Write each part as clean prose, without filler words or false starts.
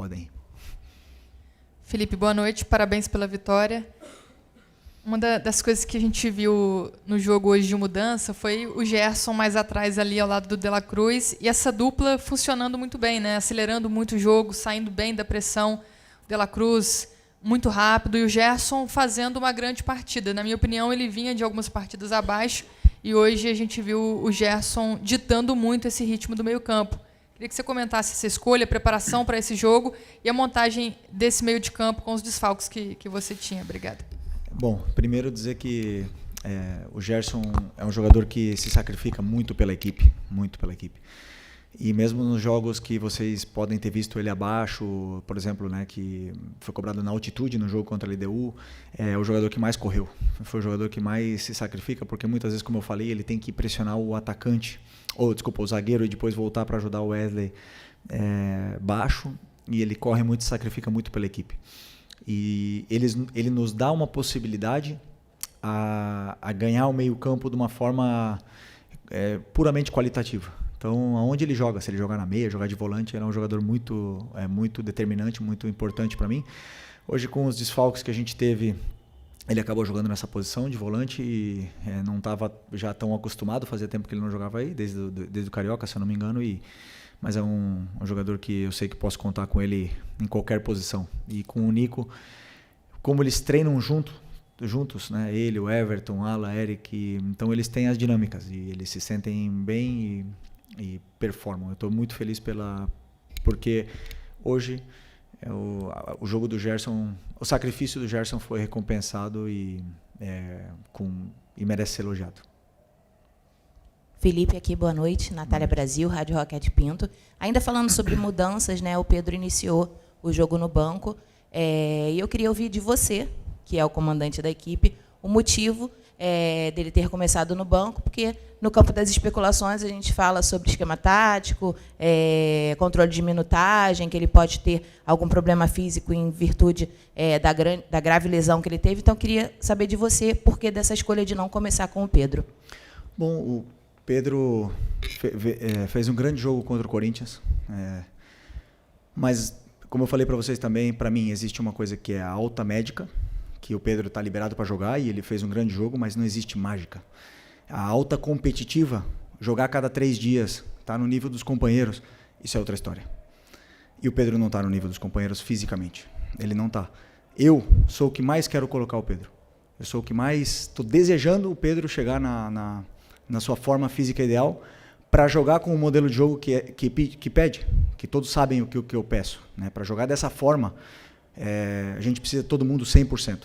podem ir. Felipe, boa noite, parabéns pela vitória. Uma das coisas que a gente viu no jogo hoje de mudança foi o Gerson mais atrás ali ao lado do De La Cruz e essa dupla funcionando muito bem, né? Acelerando muito o jogo, saindo bem da pressão. O De La Cruz muito rápido e o Gerson fazendo uma grande partida. Na minha opinião, ele vinha de algumas partidas abaixo e hoje a gente viu o Gerson ditando muito esse ritmo do meio-campo. Queria que você comentasse essa escolha, a preparação para esse jogo e a montagem desse meio de campo com os desfalques que você tinha. Obrigado. Bom, primeiro dizer que o Gerson é um jogador que se sacrifica muito pela equipe, muito pela equipe. E mesmo nos jogos que vocês podem ter visto ele abaixo, por exemplo, né, que foi cobrado na altitude no jogo contra a LDU, é o jogador que mais correu. Foi o jogador que mais se sacrifica, porque muitas vezes, como eu falei, ele tem que pressionar o atacante, o zagueiro, e depois voltar para ajudar o Wesley baixo, e ele corre muito e se sacrifica muito pela equipe. E ele nos dá uma possibilidade a ganhar o meio-campo de uma forma puramente qualitativa. Então, aonde ele joga, se ele jogar na meia, jogar de volante, ele é um jogador muito determinante, muito importante para mim. Hoje, com os desfalques que a gente teve, ele acabou jogando nessa posição de volante e não estava já tão acostumado, fazia tempo que ele não jogava aí, desde o Carioca, se eu não me engano, mas é um jogador que eu sei que posso contar com ele em qualquer posição. E com o Nico, como eles treinam juntos, né? Ele, o Everton, Ala, Eric, então eles têm as dinâmicas e eles se sentem bem e performam. Eu estou muito feliz porque hoje o jogo do Gerson, o sacrifício do Gerson foi recompensado e merece ser elogiado. Felipe aqui, boa noite. Natália Brasil, Rádio Roquete Pinto. Ainda falando sobre mudanças, né? O Pedro iniciou o jogo no banco e eu queria ouvir de você, que é o comandante da equipe, o motivo dele ter começado no banco, porque no campo das especulações a gente fala sobre esquema tático, controle de minutagem, que ele pode ter algum problema físico em virtude da grave lesão que ele teve. Então, eu queria saber de você por que dessa escolha de não começar com o Pedro. Bom, o Pedro fez um grande jogo contra o Corinthians, mas, como eu falei para vocês também, para mim existe uma coisa que é a alta médica, que o Pedro está liberado para jogar e ele fez um grande jogo, mas não existe mágica. A alta competitiva, jogar a cada 3 dias, estar no nível dos companheiros, isso é outra história. E o Pedro não está no nível dos companheiros fisicamente. Ele não está. Eu sou o que mais quero colocar o Pedro. Eu sou o que mais estou desejando o Pedro chegar na sua forma física ideal para jogar com um modelo de jogo que pede, que todos sabem o que eu peço. Né? Para jogar dessa forma, a gente precisa de todo mundo 100%.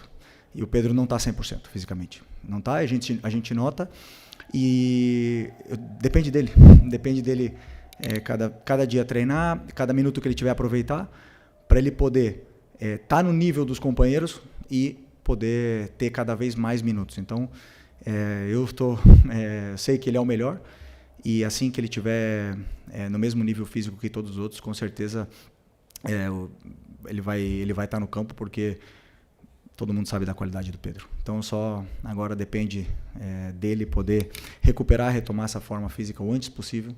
E o Pedro não está 100% fisicamente. Não está, a gente nota. E depende dele. Depende dele cada dia treinar, cada minuto que ele tiver aproveitar, para ele poder estar no nível dos companheiros e poder ter cada vez mais minutos. Então, eu sei que ele é o melhor. E assim que ele tiver no mesmo nível físico que todos os outros, com certeza ele vai estar no campo, porque todo mundo sabe da qualidade do Pedro. Então só agora depende dele poder retomar essa forma física o antes possível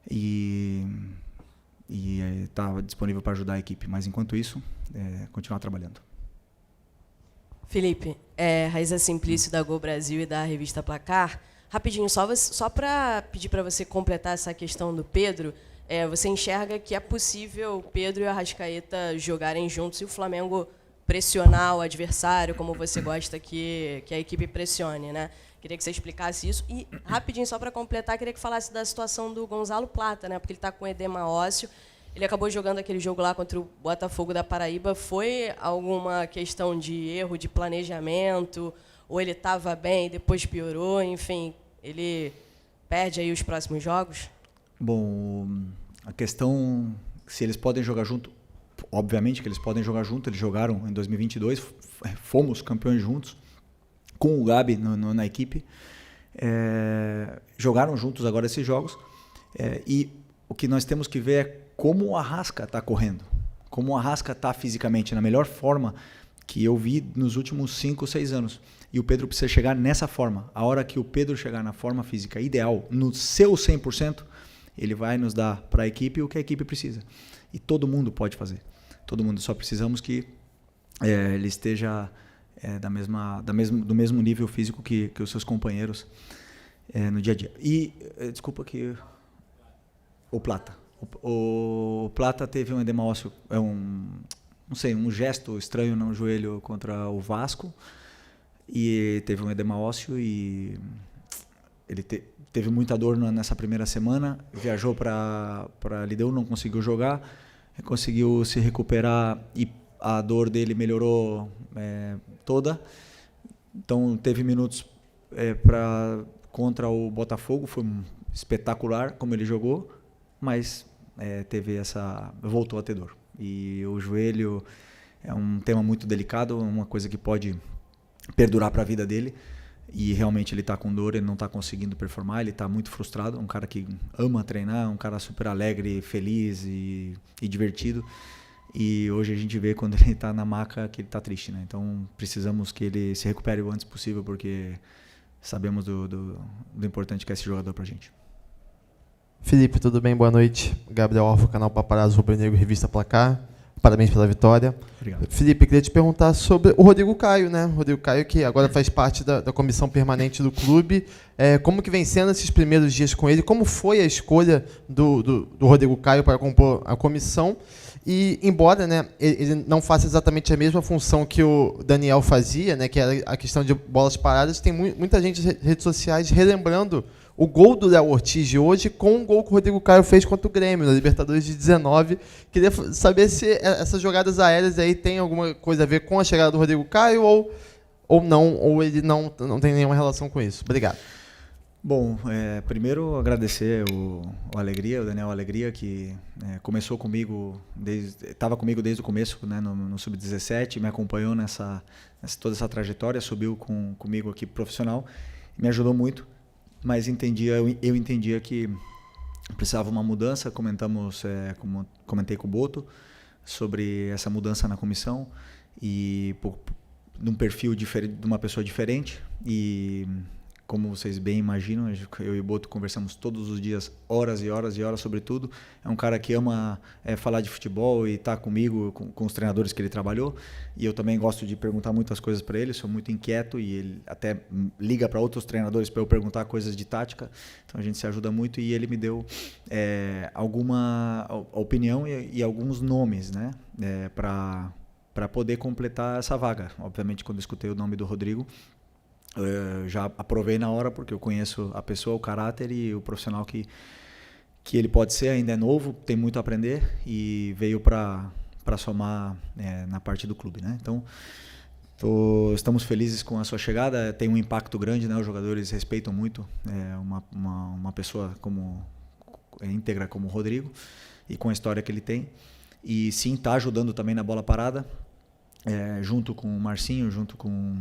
e estar disponível para ajudar a equipe. Mas enquanto isso, continuar trabalhando. Felipe, Raíza Simplício da Gol Brasil e da revista Placar. Rapidinho, só para pedir para você completar essa questão do Pedro, você enxerga que é possível Pedro e o Arrascaeta jogarem juntos e o Flamengo pressionar o adversário, como você gosta que a equipe pressione, né? Queria que você explicasse isso. E, rapidinho, só para completar, queria que falasse da situação do Gonzalo Plata, né? Porque ele está com edema ósseo. Ele acabou jogando aquele jogo lá contra o Botafogo da Paraíba. Foi alguma questão de erro de planejamento? Ou ele estava bem e depois piorou? Enfim, ele perde aí os próximos jogos? Bom, a questão se eles podem jogar junto, obviamente que eles podem jogar junto. Eles jogaram em 2022, fomos campeões juntos, com o Gabi na equipe. Jogaram juntos agora esses jogos. E o que nós temos que ver é como o Arrasca está correndo, como o Arrasca está fisicamente, na melhor forma que eu vi nos últimos 5 ou 6 anos. E o Pedro precisa chegar nessa forma. A hora que o Pedro chegar na forma física ideal, no seu 100%, ele vai nos dar para a equipe o que a equipe precisa. E todo mundo pode fazer. Todo mundo. Só precisamos que ele esteja do mesmo nível físico que os seus companheiros no dia a dia. E, desculpa que... O Plata. O Plata teve um edema ósseo, um gesto estranho no joelho contra o Vasco, e teve um edema ósseo e ele teve muita dor nessa primeira semana, viajou para LDU, não conseguiu jogar, conseguiu se recuperar e a dor dele melhorou toda. Então teve minutos contra o Botafogo, foi espetacular como ele jogou, mas voltou a ter dor. E o joelho é um tema muito delicado, uma coisa que pode perdurar para a vida dele, e realmente ele está com dor, ele não está conseguindo performar, ele está muito frustrado, um cara que ama treinar, um cara super alegre, feliz e divertido, e hoje a gente vê quando ele está na maca que ele está triste, né? Então precisamos que ele se recupere o antes possível, porque sabemos do importante que é esse jogador para a gente. Felipe, tudo bem? Boa noite. Gabriel Orfo, canal Paparazzo Rubro Negro, Revista Placar. Parabéns pela vitória. Obrigado. Felipe, queria te perguntar sobre o Rodrigo Caio, né? Rodrigo Caio, que agora faz parte da comissão permanente do clube. Como que vem sendo esses primeiros dias com ele? Como foi a escolha do Rodrigo Caio para compor a comissão? E, embora, né, ele não faça exatamente a mesma função que o Daniel fazia, né, que era a questão de bolas paradas, tem muita gente nas redes sociais relembrando o gol do Léo Ortiz de hoje com o gol que o Rodrigo Caio fez contra o Grêmio, na Libertadores de 19. Queria saber se essas jogadas aéreas aí tem alguma coisa a ver com a chegada do Rodrigo Caio ou não, ou ele não tem nenhuma relação com isso. Obrigado. Bom, primeiro agradecer o Daniel Alegria, que começou comigo, estava comigo desde o começo, né, no Sub-17, me acompanhou toda essa trajetória, subiu comigo aqui profissional, me ajudou muito. Mas eu entendia que precisava uma mudança. Comentei com o Boto sobre essa mudança na comissão e de um perfil diferente, de uma pessoa diferente. E como vocês bem imaginam, eu e o Boto conversamos todos os dias, horas e horas e horas sobre tudo. É um cara que ama falar de futebol e está comigo, com os treinadores que ele trabalhou. E eu também gosto de perguntar muitas coisas para ele, sou muito inquieto e ele até liga para outros treinadores para eu perguntar coisas de tática. Então a gente se ajuda muito e ele me deu alguma opinião e alguns nomes, né, para poder completar essa vaga. Obviamente, quando eu escutei o nome do Rodrigo, já aprovei na hora, porque eu conheço a pessoa, o caráter e o profissional que ele pode ser. Ainda é novo, tem muito a aprender e veio para somar na parte do clube, né? Então estamos felizes com a sua chegada. Tem um impacto grande, né? Os jogadores respeitam muito uma pessoa íntegra como o Rodrigo e com a história que ele tem. E sim, está ajudando também na bola parada, junto com o Marcinho, junto com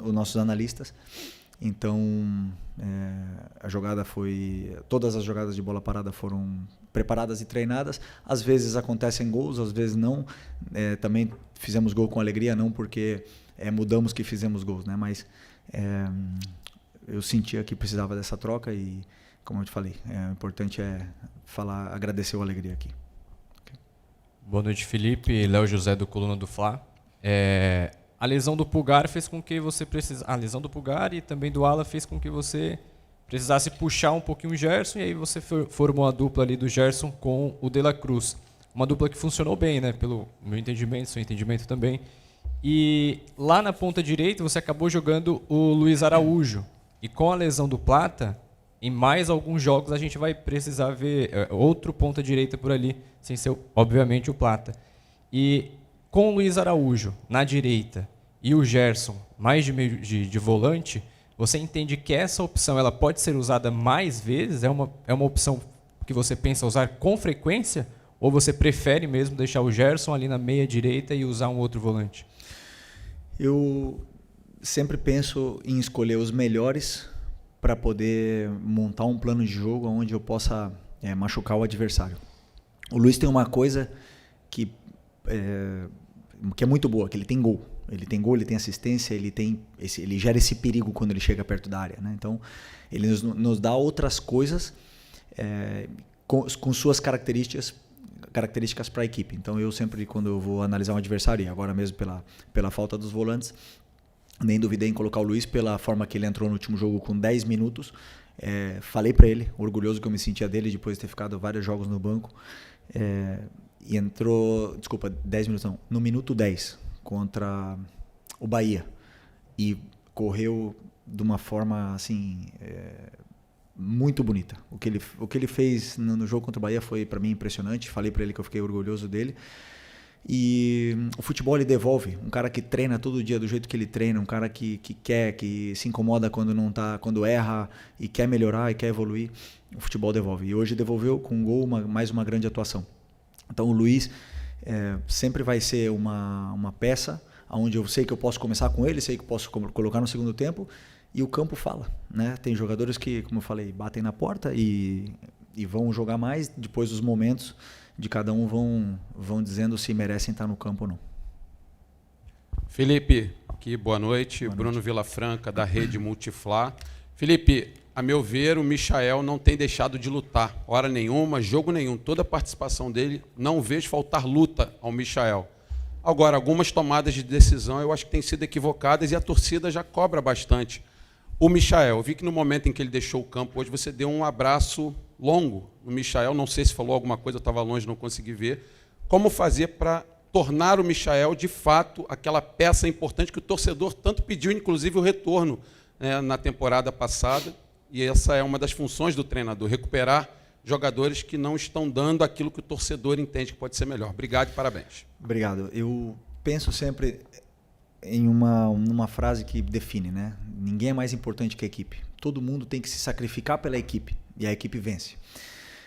os nossos analistas. Então todas as jogadas de bola parada foram preparadas e treinadas. Às vezes acontecem gols, às vezes não. Também fizemos gol com alegria, não porque mudamos que fizemos gols, né? Mas eu sentia que precisava dessa troca e, como eu te falei, o importante agradecer o Alegria aqui. Okay. Boa noite, Felipe. Léo José, do Coluna do Fla. A lesão do Pulgar fez com que você a lesão do Pulgar e também do Ala fez com que você precisasse puxar um pouquinho o Gerson, e aí você formou a dupla ali do Gerson com o De La Cruz. Uma dupla que funcionou bem, né? Pelo meu entendimento, seu entendimento também. E lá na ponta direita você acabou jogando o Luiz Araújo. E com a lesão do Plata, em mais alguns jogos a gente vai precisar ver outro ponta direita por ali, sem ser, obviamente, o Plata. E com o Luiz Araújo na direita e o Gerson mais de meio de volante, você entende que essa opção ela pode ser usada mais vezes? É uma opção que você pensa usar com frequência? Ou você prefere mesmo deixar o Gerson ali na meia direita e usar um outro volante? Eu sempre penso em escolher os melhores para poder montar um plano de jogo onde eu possa machucar o adversário. O Luiz tem uma coisa que é muito boa, que ele tem gol. Ele tem gol, ele tem assistência, ele gera esse perigo quando ele chega perto da área, né? Então, ele nos dá outras coisas com suas características características para a equipe. Então eu sempre, quando eu vou analisar um adversário, e agora mesmo pela falta dos volantes, nem duvidei em colocar o Luiz pela forma que ele entrou no último jogo com 10 minutos. Falei para ele, orgulhoso que eu me sentia dele depois de ter ficado vários jogos no banco. E entrou, 10 minutos não, no minuto 10 contra o Bahia. E correu de uma forma assim muito bonita. O que ele fez no jogo contra o Bahia foi para mim impressionante. Falei para ele que eu fiquei orgulhoso dele. E o futebol ele devolve. Um cara que treina todo dia do jeito que ele treina, um cara que quer, que se incomoda quando não tá, quando erra e quer melhorar e quer evoluir, o futebol devolve. E hoje devolveu com um gol, mais uma grande atuação. Então o Luiz sempre vai ser uma peça onde eu sei que eu posso começar com ele, sei que eu posso colocar no segundo tempo, e o campo fala, né? Tem jogadores que, como eu falei, batem na porta e vão jogar mais, depois os momentos de cada um vão dizendo se merecem estar no campo ou não. Felipe, aqui, boa noite. Bruno Vilafranca, da Rede Multiflá. Felipe, a meu ver, o Michael não tem deixado de lutar. Hora nenhuma, jogo nenhum. Toda a participação dele, não vejo faltar luta ao Michael. Agora, algumas tomadas de decisão eu acho que têm sido equivocadas e a torcida já cobra bastante. O Michael, eu vi que no momento em que ele deixou o campo hoje, você deu um abraço longo no Michael, não sei se falou alguma coisa, eu estava longe, não consegui ver. Como fazer para tornar o Michael, de fato, aquela peça importante que o torcedor tanto pediu, inclusive o retorno na temporada passada, e essa é uma das funções do treinador, recuperar jogadores que não estão dando aquilo que o torcedor entende que pode ser melhor. Obrigado e parabéns. Obrigado. Eu penso sempre em uma frase que define, né? Ninguém é mais importante que a equipe. Todo mundo tem que se sacrificar pela equipe e a equipe vence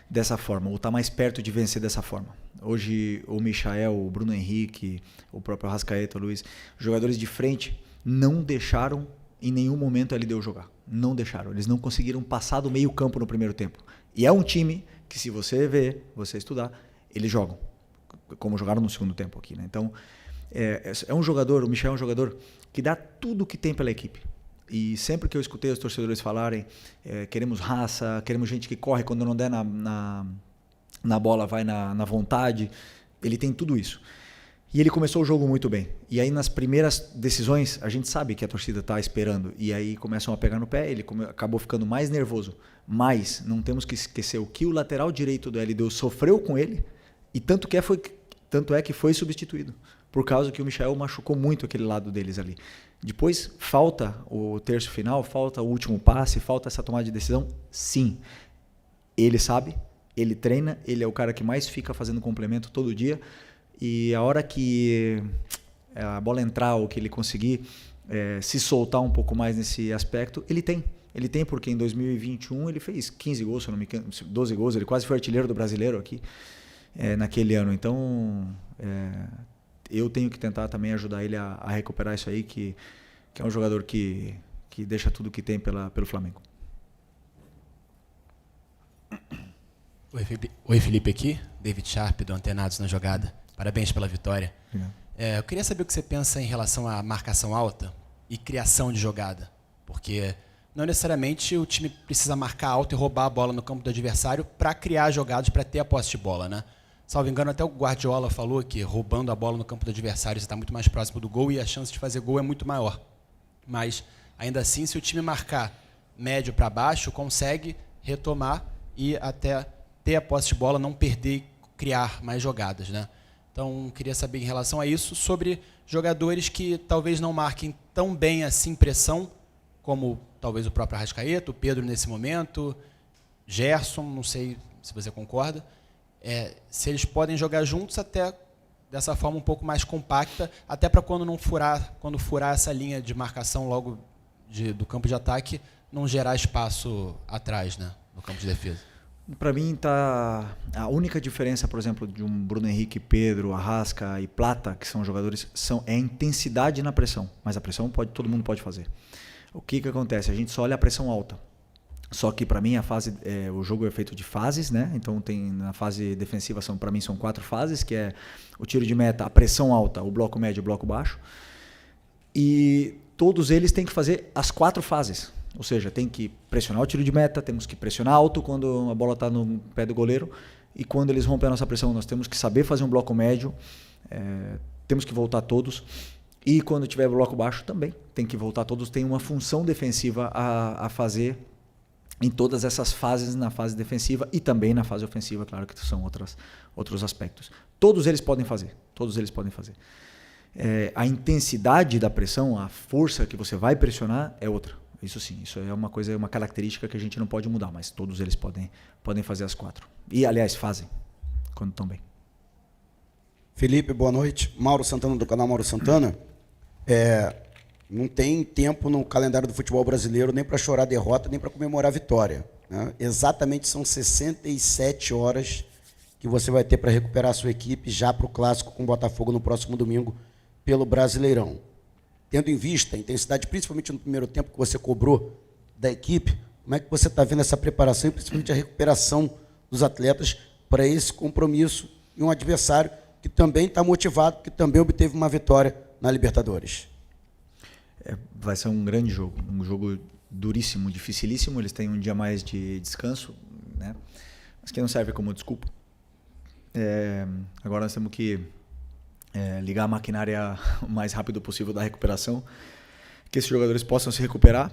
dessa forma, ou está mais perto de vencer dessa forma. Hoje o Michael, o Bruno Henrique, o próprio Arrascaeta, o Luiz, jogadores de frente não deixaram em nenhum momento a LDU jogar. Não deixaram. Eles não conseguiram passar do meio campo no primeiro tempo. E é um time que, se você ver, você estudar, eles jogam, como jogaram no segundo tempo aqui, né? Então, é um jogador, o Michael é um jogador que dá tudo o que tem pela equipe. E sempre que eu escutei os torcedores falarem, queremos raça, queremos gente que corre quando não der na bola, vai na vontade, ele tem tudo isso. E ele começou o jogo muito bem. E aí nas primeiras decisões, a gente sabe que a torcida está esperando. E aí começam a pegar no pé, ele acabou ficando mais nervoso. Mas não temos que esquecer o que o lateral direito do LDU sofreu com ele, e tanto é que foi substituído. Por causa que o Michael machucou muito aquele lado deles ali. Depois, falta o terço final, falta o último passe, falta essa tomada de decisão? Sim. Ele sabe, ele treina, ele é o cara que mais fica fazendo complemento todo dia. E a hora que a bola entrar ou que ele conseguir se soltar um pouco mais nesse aspecto, ele tem. Ele tem porque em 2021 ele fez 15 gols, se não me engano, 12 gols, ele quase foi artilheiro do brasileiro aqui naquele ano. Então, eu tenho que tentar também ajudar ele a recuperar isso aí, que é um jogador que deixa tudo que tem pelo Flamengo. Oi, Felipe aqui, David Sharp, do Antenados na Jogada. Parabéns pela vitória. Eu queria saber o que você pensa em relação à marcação alta e criação de jogada, porque não necessariamente o time precisa marcar alto e roubar a bola no campo do adversário para criar jogadas, para ter a posse de bola, né? Salvo engano, até o Guardiola falou que roubando a bola no campo do adversário você está muito mais próximo do gol e a chance de fazer gol é muito maior. Mas, ainda assim, se o time marcar médio para baixo, consegue retomar e até ter a posse de bola, não perder e criar mais jogadas, né? Então, queria saber em relação a isso, sobre jogadores que talvez não marquem tão bem assim pressão, como talvez o próprio Arrascaeta, o Pedro nesse momento, Gerson, não sei se você concorda, se eles podem jogar juntos até dessa forma um pouco mais compacta, até para quando furar essa linha de marcação logo do campo de ataque, não gerar espaço atrás, né, no campo de defesa. Para mim, a única diferença, por exemplo, de um Bruno Henrique, Pedro, Arrasca e Plata, que são jogadores, é a intensidade na pressão. Mas a pressão todo mundo pode fazer. O que acontece? A gente só olha a pressão alta. Só que para mim o jogo é feito de fases, né? Então na fase defensiva para mim são 4 fases, que é o tiro de meta, a pressão alta, o bloco médio e o bloco baixo. E todos eles têm que fazer as 4 fases. Ou seja, tem que pressionar o tiro de meta, temos que pressionar alto quando a bola está no pé do goleiro e quando eles rompem a nossa pressão, nós temos que saber fazer um bloco médio, temos que voltar todos, e quando tiver bloco baixo também tem que voltar todos, tem uma função defensiva a fazer em todas essas fases, na fase defensiva e também na fase ofensiva, claro que são outros aspectos. Todos eles podem fazer. A intensidade da pressão, a força que você vai pressionar é outra. Isso sim, isso é uma característica que a gente não pode mudar, mas todos eles podem fazer as 4. E, aliás, fazem, quando estão bem. Felipe, boa noite. Mauro Santana, do canal Mauro Santana. Não tem tempo no calendário do futebol brasileiro nem para chorar derrota, nem para comemorar vitória, né? Exatamente são 67 horas que você vai ter para recuperar a sua equipe já para o Clássico com o Botafogo no próximo domingo pelo Brasileirão. Tendo em vista a intensidade, principalmente no primeiro tempo que você cobrou da equipe, como é que você está vendo essa preparação e principalmente a recuperação dos atletas para esse compromisso e um adversário que também está motivado, que também obteve uma vitória na Libertadores? Vai ser um grande jogo, um jogo duríssimo, dificilíssimo. Eles têm um dia mais de descanso, né? Mas que não serve como desculpa. Agora nós temos que ligar a maquinária o mais rápido possível da recuperação, que esses jogadores possam se recuperar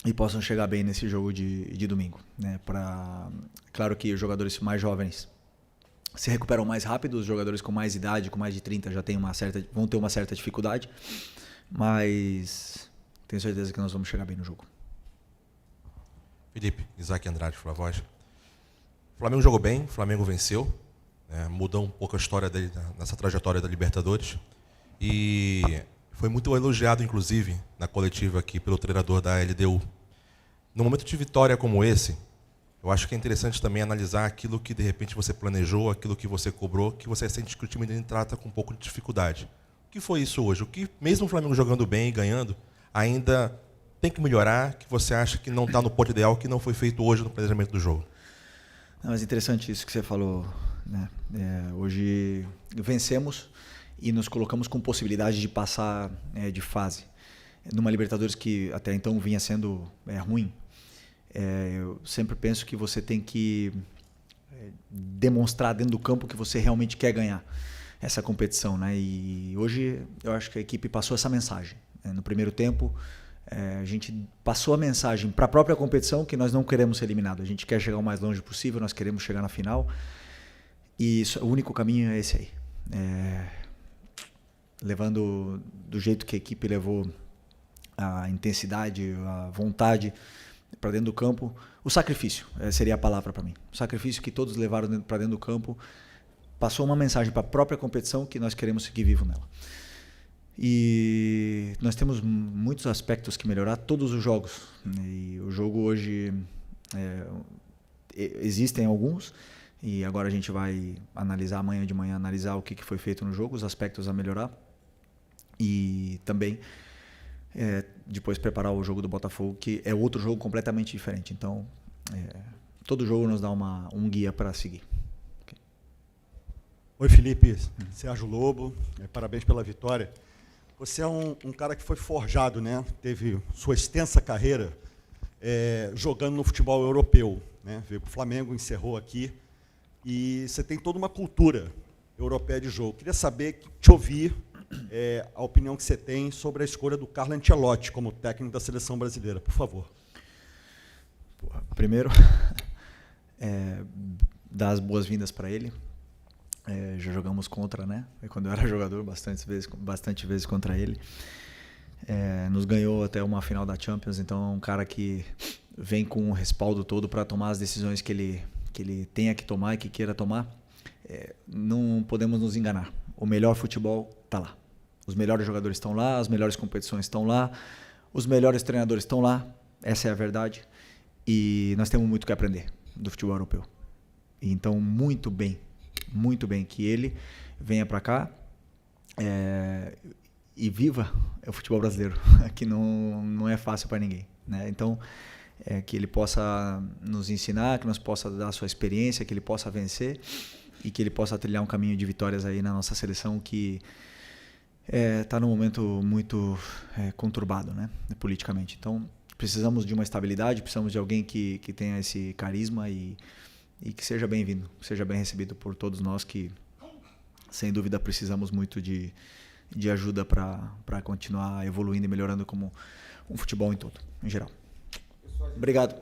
e possam chegar bem nesse jogo de domingo, né? Claro que os jogadores mais jovens se recuperam mais rápido, os jogadores com mais idade, com mais de 30, já vão ter uma certa dificuldade, mas tenho certeza que nós vamos chegar bem no jogo. Felipe, Isaac Andrade, Flavoz. O Flamengo jogou bem, o Flamengo venceu, mudou um pouco a história dele nessa trajetória da Libertadores, e foi muito elogiado, inclusive, na coletiva aqui pelo treinador da LDU. No momento de vitória como esse, eu acho que é interessante também analisar aquilo que de repente você planejou, aquilo que você cobrou, que você sente que o time trata com um pouco de dificuldade. O que foi isso hoje? O que, mesmo o Flamengo jogando bem e ganhando, ainda tem que melhorar, que você acha que não está no ponto ideal, que não foi feito hoje no planejamento do jogo? Não, mas interessante isso que você falou, né? Hoje vencemos e nos colocamos com possibilidade de passar de fase. Numa Libertadores que até então vinha sendo ruim, eu sempre penso que você tem que demonstrar dentro do campo que você realmente quer ganhar essa competição, né? E hoje eu acho que a equipe passou essa mensagem. No primeiro tempo, a gente passou a mensagem para a própria competição que nós não queremos ser eliminados. A gente quer chegar o mais longe possível, nós queremos chegar na final. E o único caminho é esse aí. Levando do jeito que a equipe levou a intensidade, a vontade para dentro do campo, o sacrifício seria a palavra para mim. O sacrifício que todos levaram para dentro do campo passou uma mensagem para a própria competição que nós queremos seguir vivo nela. E nós temos muitos aspectos que melhorar, todos os jogos. E o jogo hoje, existem alguns, e agora a gente vai analisar amanhã de manhã, analisar o que foi feito no jogo, os aspectos a melhorar. E também depois preparar o jogo do Botafogo, que é outro jogo completamente diferente. Então, todo jogo nos dá um guia para seguir. Okay. Oi, Felipe. Sérgio Lobo. Parabéns pela vitória. Você é um cara que foi forjado, né? Teve sua extensa carreira jogando no futebol europeu, né? Veio para o Flamengo, encerrou aqui. E você tem toda uma cultura europeia de jogo. Queria saber, te ouvir, a opinião que você tem sobre a escolha do Carlo Ancelotti como técnico da seleção brasileira, por favor. Primeiro, dar as boas-vindas para ele. Já jogamos contra, né? Quando eu era jogador, bastante vezes contra ele. Nos ganhou até uma final da Champions, então é um cara que vem com o respaldo todo para tomar as decisões que ele tenha que tomar e que queira tomar. Não podemos nos enganar. O melhor futebol está lá. Os melhores jogadores estão lá, as melhores competições estão lá, os melhores treinadores estão lá. Essa é a verdade. E nós temos muito que aprender do futebol europeu. E então, muito bem que ele venha para cá e viva o futebol brasileiro, que não é fácil para ninguém, né? Então, que ele possa nos ensinar, que nós possa dar a sua experiência, que ele possa vencer e que ele possa trilhar um caminho de vitórias aí na nossa seleção que está num momento muito conturbado, né, politicamente. Então, precisamos de uma estabilidade, precisamos de alguém que tenha esse carisma e e que seja bem-vindo, que seja bem recebido por todos nós que, sem dúvida, precisamos muito de ajuda para continuar evoluindo e melhorando como um futebol em todo, em geral. Obrigado.